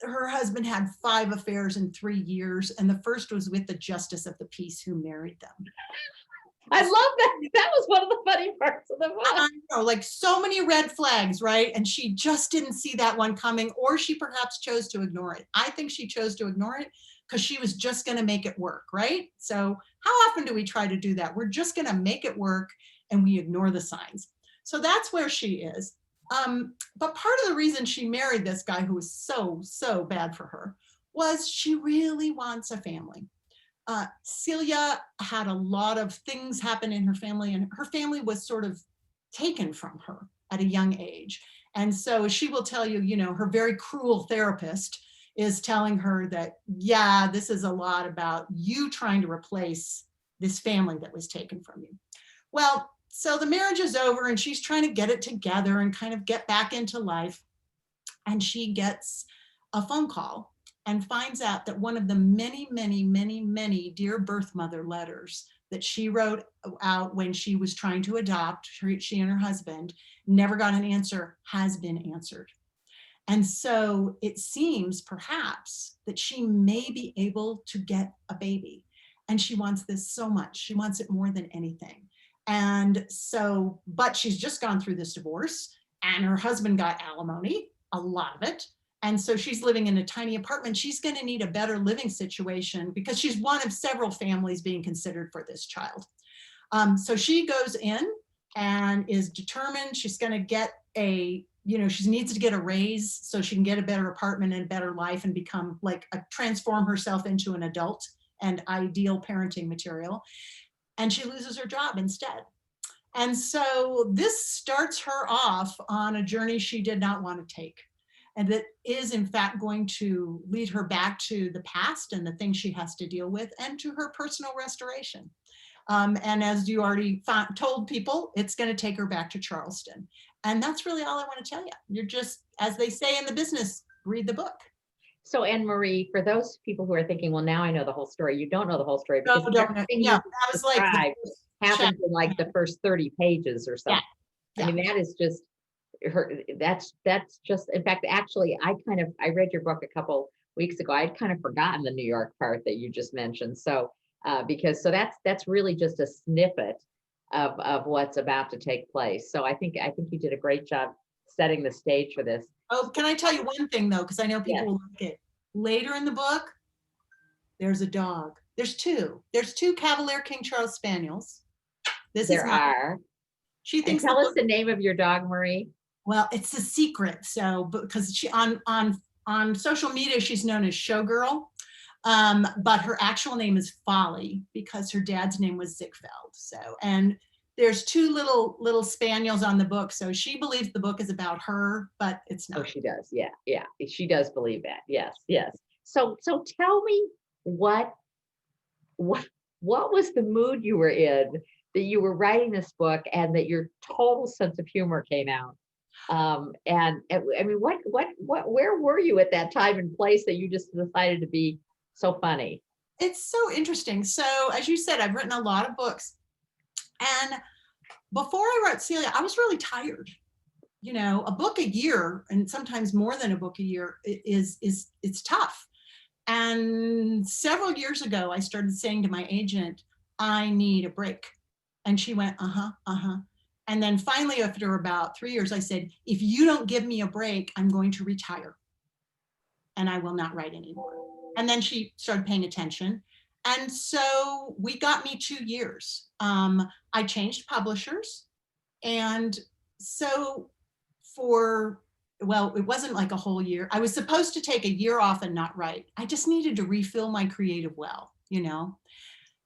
her husband had 5 affairs in 3 years, and the first was with the justice of the peace who married them. I love that. That was one of the funny parts of the book. I know, like, so many red flags, right? And she just didn't see that one coming, or she perhaps chose to ignore it. I think she chose to ignore it because she was just going to make it work, right? So how often do we try to do that? We're just going to make it work and we ignore the signs. So that's where she is. But part of the reason she married this guy who was so bad for her was she really wants a family. Celia had a lot of things happen in her family, and her family was sort of taken from her at a young age. And so she will tell you, you know, her very cruel therapist is telling her that, yeah, this is a lot about you trying to replace this family that was taken from you. Well, so the marriage is over and she's trying to get it together and kind of get back into life. And she gets a phone call and finds out that one of the many, many, many, many dear birth mother letters that she wrote out when she was trying to adopt, she and her husband, never got an answer, has been answered. And so it seems perhaps that she may be able to get a baby. And she wants this so much. She wants it more than anything. And so, but she's just gone through this divorce and her husband got alimony, a lot of it. And so she's living in a tiny apartment. She's going to need a better living situation because she's one of several families being considered for this child. So she goes in and is determined she's going to get she needs to get a raise so she can get a better apartment and a better life and become transform herself into an adult and ideal parenting material. And she loses her job instead. And so this starts her off on a journey she did not want to take. And that is in fact going to lead her back to the past and the things she has to deal with and to her personal restoration. And as you already told people, it's going to take her back to Charleston. And that's really all I want to tell you. You're just, as they say in the business, read the book. So Anne Marie, for those people who are thinking, well, now I know the whole story, you don't know the whole story because everything you that was described happens in like the first 30 pages or something. Yeah. I mean, that is just that's just, in fact, actually, I read your book a couple weeks ago. I'd kind of forgotten the New York part that you just mentioned. So, that's really just a snippet of what's about to take place. So I think you did a great job setting the stage for this. Oh, can I tell you one thing though? Because I know people will like it. Later in the book, there's a dog. There's two Cavalier King Charles Spaniels. She thinks. And tell us the name of your dog, Marie. Well, it's a secret. So, because she on social media, she's known as Showgirl, but her actual name is Folly because her dad's name was Ziegfeld. So, and there's two little spaniels on the book. So she believes the book is about her, but it's not. Oh, she does. Yeah. She does believe that. Yes. So tell me what was the mood you were in that you were writing this book and that your total sense of humor came out. And I mean, where were you at that time and place that you just decided to be so funny? It's so interesting. So as you said, I've written a lot of books, and before I wrote Celia, I was really tired. A book a year, and sometimes more than a book a year, it's tough. And several years ago, I started saying to my agent, I need a break. And she went, And then finally, after about 3 years, I said, if you don't give me a break, I'm going to retire and I will not write anymore. And then she started paying attention. And so we got me 2 years. I changed publishers. And so it wasn't like a whole year. I was supposed to take a year off and not write. I just needed to refill my creative well,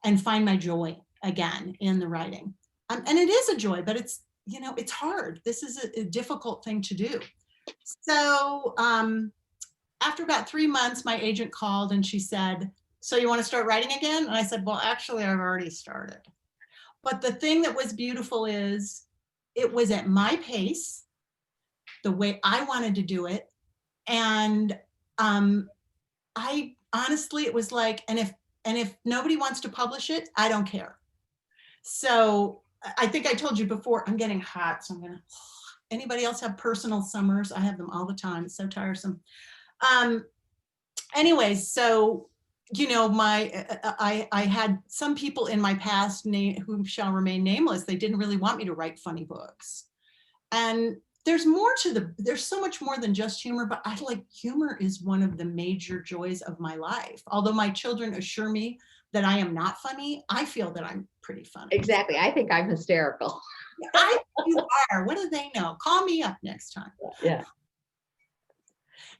and find my joy again in the writing. And it is a joy, but it's hard. This is a difficult thing to do. So after about 3 months, my agent called and she said, so you want to start writing again? And I said, well, actually, I've already started. But the thing that was beautiful is it was at my pace, the way I wanted to do it. And I honestly, it was like, and if nobody wants to publish it, I don't care. So I think I told you before, I'm getting hot. So anybody else have personal summers? I have them all the time. It's so tiresome. Anyways, so, I had some people in my past who shall remain nameless. They didn't really want me to write funny books. And there's so much more than just humor, but humor is one of the major joys of my life. Although my children assure me that I am not funny, I feel that I'm pretty funny. Exactly. I think I'm hysterical. You are. What do they know? Call me up next time. Yeah.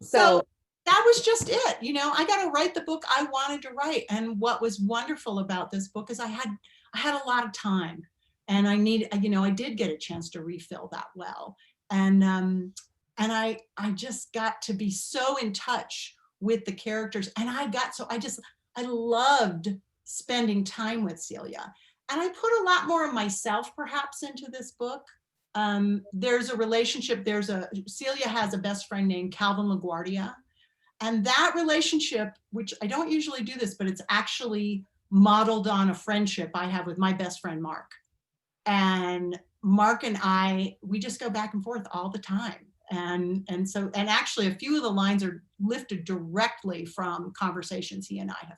So that was just it. I got to write the book I wanted to write. And what was wonderful about this book is I had a lot of time, and I did get a chance to refill that well. And I just got to be so in touch with the characters, and I loved spending time with Celia. And I put a lot more of myself perhaps into this book. There's a relationship, Celia has a best friend named Calvin LaGuardia. And that relationship, which I don't usually do this, but it's actually modeled on a friendship I have with my best friend, Mark. And Mark and we just go back and forth all the time. And actually a few of the lines are lifted directly from conversations he and I have had.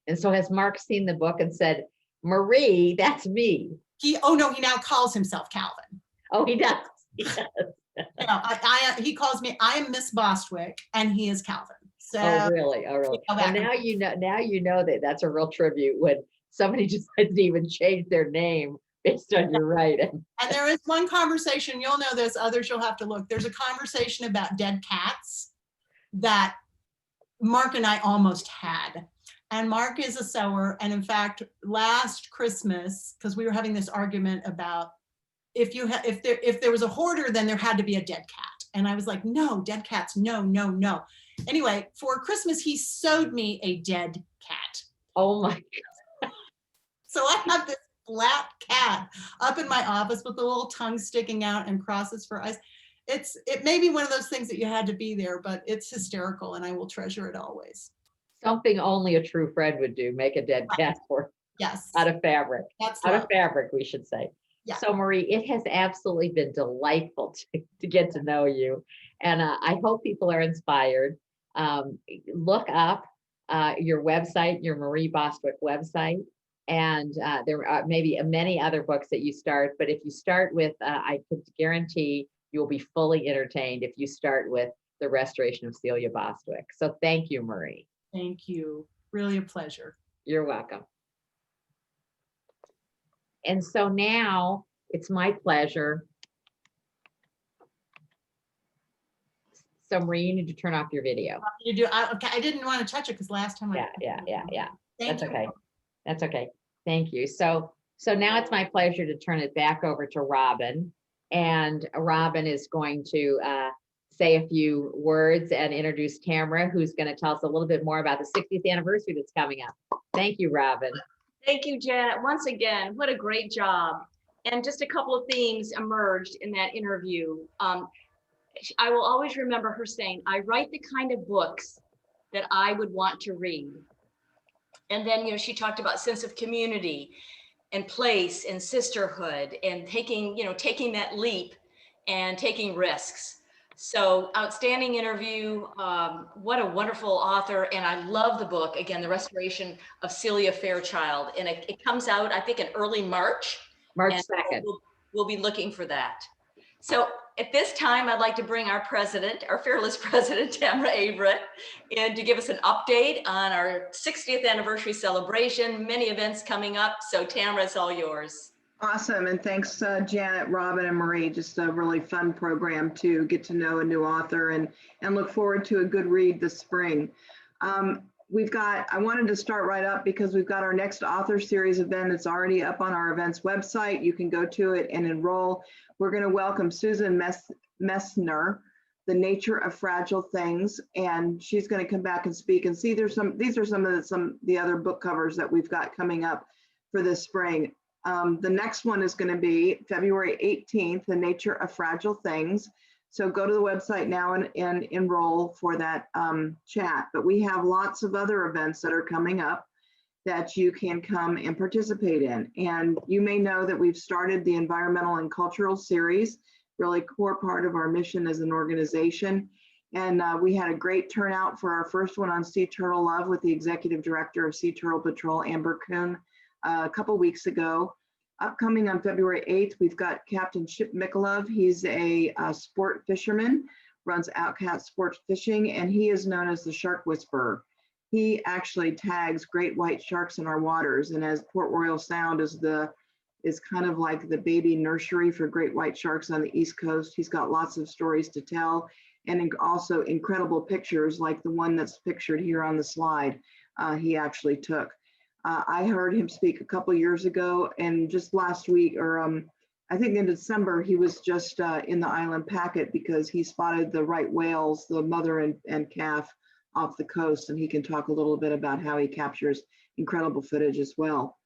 And so has Mark seen the book and said, Marie, that's me? Oh no, he now calls himself Calvin. Oh, he does. He does. He calls me, I am Miss Bostwick, and he is Calvin. So, oh, really? Oh, really? Well, now you know that that's a real tribute when somebody decides to even change their name based on your writing. And there is one conversation, you'll know this, others you'll have to look. There's a conversation about dead cats that Mark and I almost had. And Mark is a sewer. And in fact, last Christmas, because we were having this argument about if there was a hoarder, then there had to be a dead cat. And I was like, no, dead cats, no, no, no. Anyway, for Christmas, he sewed me a dead cat. Oh my God. So I have this flat cat up in my office with the little tongue sticking out and crosses for eyes. It may be one of those things that you had to be there, but it's hysterical and I will treasure it always. Something only a true friend would do, make a dead cat for. Yes. Out of fabric. That's out of fabric, we should say. Yeah. So Marie, it has absolutely been delightful to get to know you. And I hope people are inspired. Look up your website, your Marie Bostwick website. And there are maybe many other books that you start. But if you start with, I can guarantee you'll be fully entertained if you start with The Restoration of Celia Bostwick. So thank you, Marie. Thank you. Really a pleasure. You're welcome. And so now it's my pleasure. So Marie, you need to turn off your video. You do. Okay, I didn't want to touch it because last time. Yeah. That's okay. That's okay. Thank you. So now it's my pleasure to turn it back over to Robin, and Robin is going to say a few words and introduce Tamara, who's going to tell us a little bit more about the 60th anniversary that's coming up. Thank you, Robin. Thank you, Janet. Once again, what a great job. And just a couple of themes emerged in that interview. I will always remember her saying, I write the kind of books that I would want to read. And then, she talked about sense of community and place and sisterhood and taking that leap and taking risks. So outstanding interview. What a wonderful author. And I love the book, again, The Restoration of Celia Fairchild. And it comes out, I think, in early March. March 2nd. We'll be looking for that. So at this time, I'd like to bring our president, our fearless president, Tamara Averett, in to give us an update on our 60th anniversary celebration, many events coming up. So Tamara, it's all yours. Awesome. And thanks, Janet, Robin, and Marie. Just a really fun program to get to know a new author and look forward to a good read this spring. I wanted to start right up because we've got our next author series event. It's already up on our events website. You can go to it and enroll. We're going to welcome Susan Messner, The Nature of Fragile Things, and she's going to come back and speak. And see, these are some of the other book covers that we've got coming up for this spring. The next one is going to be February 18th, The Nature of Fragile Things. So go to the website now and enroll for that chat. But we have lots of other events that are coming up that you can come and participate in. And you may know that we've started the Environmental and Cultural Series, really core part of our mission as an organization. And we had a great turnout for our first one on Sea Turtle Love with the Executive Director of Sea Turtle Patrol, Amber Kuhn, a couple weeks ago. Upcoming on February 8th, we've got Captain Chip Mikolov. He's a sport fisherman, runs Outcat Sport Fishing, and he is known as the Shark Whisperer. He actually tags great white sharks in our waters, and as Port Royal Sound is kind of like the baby nursery for great white sharks on the East Coast, he's got lots of stories to tell, and also incredible pictures like the one that's pictured here on the slide he actually took. I heard him speak a couple years ago, and just last week, or I think in December, he was just in the island packet because he spotted the right whales, the mother and calf, off the coast, and he can talk a little bit about how he captures incredible footage as well.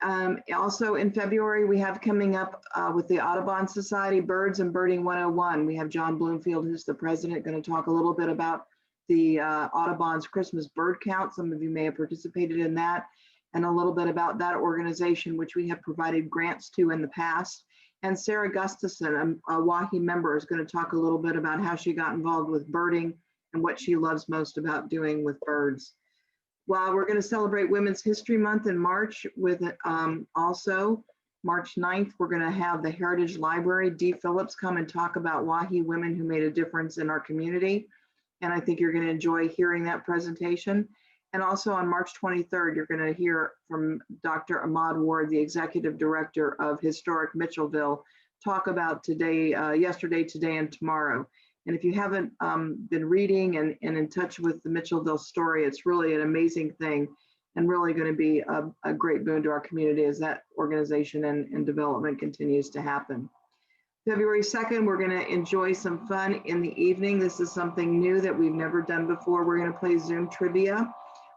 Also in February, we have coming up with the Audubon Society Birds and Birding 101. We have John Bloomfield, who's the president, going to talk a little bit about the Audubon's Christmas bird count. Some of you may have participated in that, and a little bit about that organization, which we have provided grants to in the past. And Sarah Gustafson, a WAHI member, is going to talk a little bit about how she got involved with birding and what she loves most about doing with birds. Well, we're going to celebrate Women's History Month in March with also March 9th, we're going to have the Heritage Library, Dee Phillips, come and talk about WAHI women who made a difference in our community. And I think you're going to enjoy hearing that presentation. And also on March 23rd, you're going to hear from Dr. Ahmad Ward, the Executive Director of Historic Mitchellville, talk about today, yesterday, today, and tomorrow. And if you haven't been reading and in touch with the Mitchellville story, it's really an amazing thing and really going to be a great boon to our community as that organization and development continues to happen. February 2nd, we're going to enjoy some fun in the evening. This is something new that we've never done before. We're going to play Zoom trivia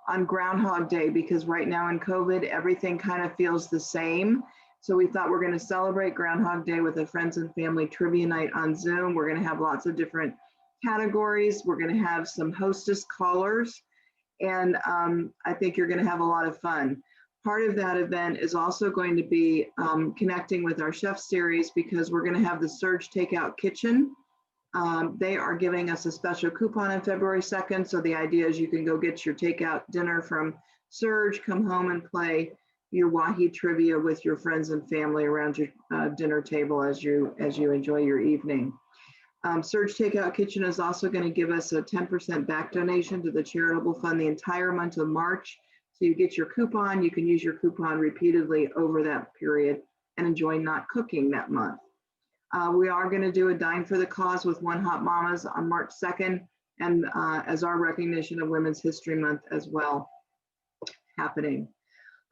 on Groundhog Day because right now in COVID, everything kind of feels the same. So we thought we're going to celebrate Groundhog Day with a friends and family trivia night on Zoom. We're going to have lots of different categories. We're going to have some hostess callers, and I think you're going to have a lot of fun. Part of that event is also going to be connecting with our chef series because we're going to have the Surge Takeout Kitchen. They are giving us a special coupon on February 2nd. So the idea is you can go get your takeout dinner from Surge, come home and play your WAHI trivia with your friends and family around your dinner table as you enjoy your evening. Surge Takeout Kitchen is also going to give us a 10% back donation to the charitable fund the entire month of March. So you get your coupon, you can use your coupon repeatedly over that period and enjoy not cooking that month. We are going to do a Dine for the Cause with One Hot Mamas on March 2nd, and as our recognition of Women's History Month as well happening.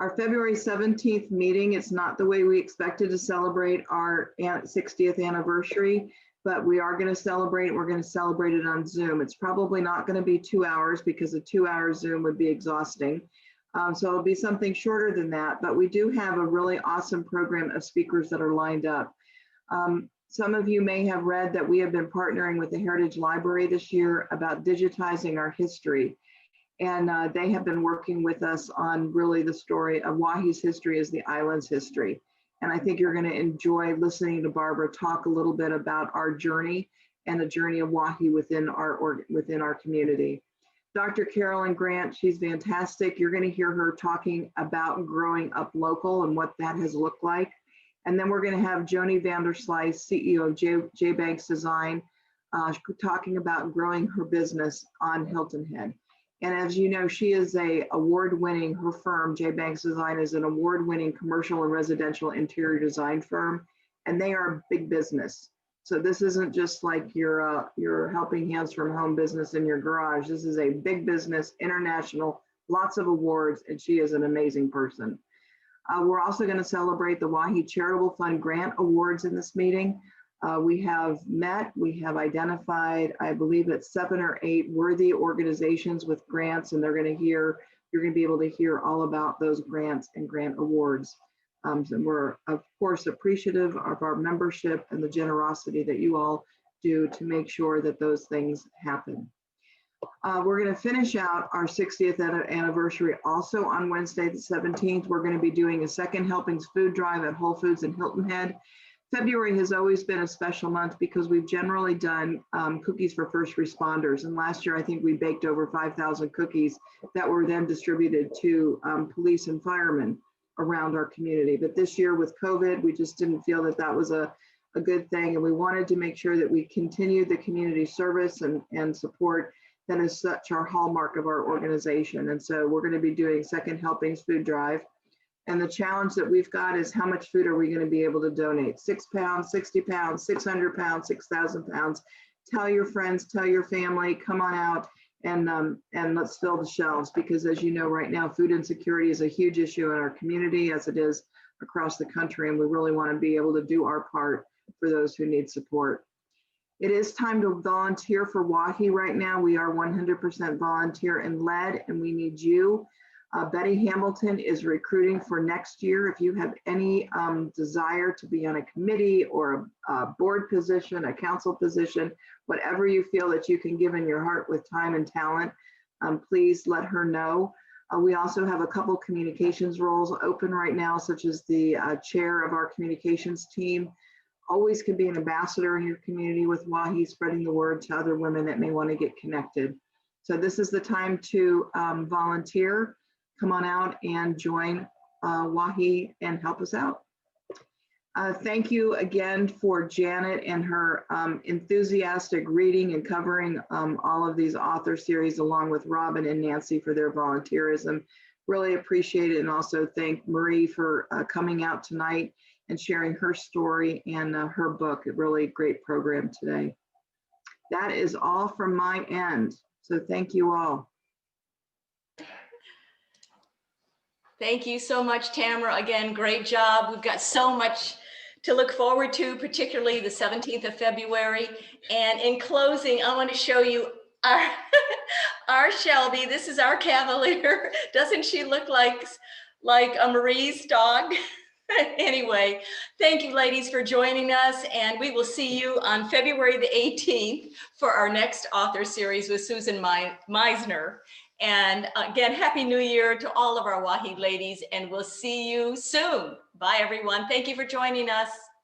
Our February 17th meeting, it's not the way we expected to celebrate our 60th anniversary, but we are going to celebrate. We're going to celebrate it on Zoom. It's probably not going to be 2 hours because a 2-hour Zoom would be exhausting. So it'll be something shorter than that, but we do have a really awesome program of speakers that are lined up. Some of you may have read that we have been partnering with the Heritage Library this year about digitizing our history. And they have been working with us on really the story of WAHI's history as the island's history. And I think you're going to enjoy listening to Barbara talk a little bit about our journey and the journey of WAHI within our community. Dr. Carolyn Grant, she's fantastic. You're going to hear her talking about growing up local and what that has looked like. And then we're going to have Joni Vanderslice, CEO of J Banks Design, talking about growing her business on Hilton Head. And as you know, she is her firm, J Banks Design, is an award-winning commercial and residential interior design firm, and they are big business. So this isn't just like your helping hands from home business in your garage. This is a big business, international, lots of awards, and she is an amazing person. We're also going to celebrate the WAHI Charitable Fund Grant Awards in this meeting. We have identified, I believe it's 7 or 8 worthy organizations with grants, and you're going to be able to hear all about those grants and grant awards. And we're of course appreciative of our membership and the generosity that you all do to make sure that those things happen. We're going to finish out our 60th anniversary also on Wednesday the 17th. We're going to be doing a second helpings food drive at Whole Foods in Hilton Head. February has always been a special month because we've generally done cookies for first responders. And last year, I think we baked over 5,000 cookies that were then distributed to police and firemen around our community. But this year with COVID, we just didn't feel that that was a good thing. And we wanted to make sure that we continued the community service and support that is such our hallmark of our organization. And so we're going to be doing second helpings food drive. And the challenge that we've got is how much food are we going to be able to donate? 6 pounds, 60 pounds, 600 pounds, 6,000 pounds. Tell your friends, tell your family, come on out and let's fill the shelves, because as you know, right now, food insecurity is a huge issue in our community as it is across the country. And we really want to be able to do our part for those who need support. It is time to volunteer for WAHI right now. We are 100% volunteer and led, and we need you. Betty Hamilton is recruiting for next year. If you have any desire to be on a committee or a board position, a council position, whatever you feel that you can give in your heart with time and talent, please let her know. We also have a couple communications roles open right now, such as the chair of our communications team. Always can be an ambassador in your community with WAHI, spreading the word to other women that may want to get connected. So this is the time to volunteer. Come on out and join WAHI and help us out. Thank you again for Janet and her enthusiastic reading and covering all of these author series, along with Robin and Nancy for their volunteerism. Really appreciate it, and also thank Marie for coming out tonight and sharing her story and her book. A really great program today. That is all from my end. So thank you all. Thank you so much, Tamara. Again, great job. We've got so much to look forward to, particularly the 17th of February. And in closing, I want to show you our Shelby. This is our Cavalier. Doesn't she look like a Marie's dog? Anyway, thank you, ladies, for joining us. And we will see you on February the 18th for our next author series with Susan Meisner. And again, Happy New Year to all of our WAHI ladies, and we'll see you soon. Bye, everyone. Thank you for joining us.